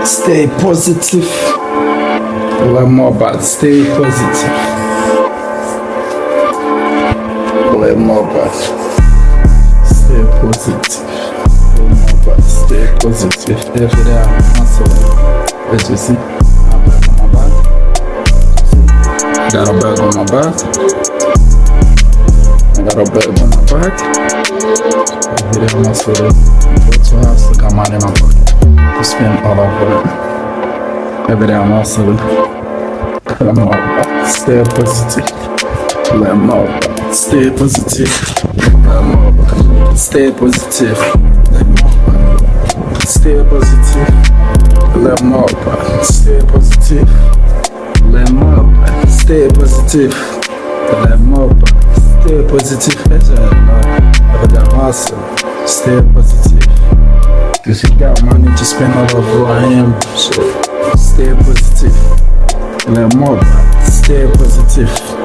Stay positive. Lil Mohbad, stay positive. Lil Mohbad, stay positive. Lil Mohbad, stay positive. Every day I'm hustling. As you see, I'm back on my back. Got a bag on my back. I got a bag on my back. Every day I'm hustling. Go to a house, got money in my pocket. To spend all over it. Every day I'm hustling. Lil Mohbad, stay positive. Lil Mohbad, stay positive. Lil Mohbad, stay positive. Lil Mohbad, stay positive. Lil Mohbad, stay positive. Lil Mohbad, stay positive. Lil Mohbad, stay positive. Every day I'm hustling. Stay positive. Cause you got money to spend all over who I am. So stay positive. Lil Mohbad, stay positive.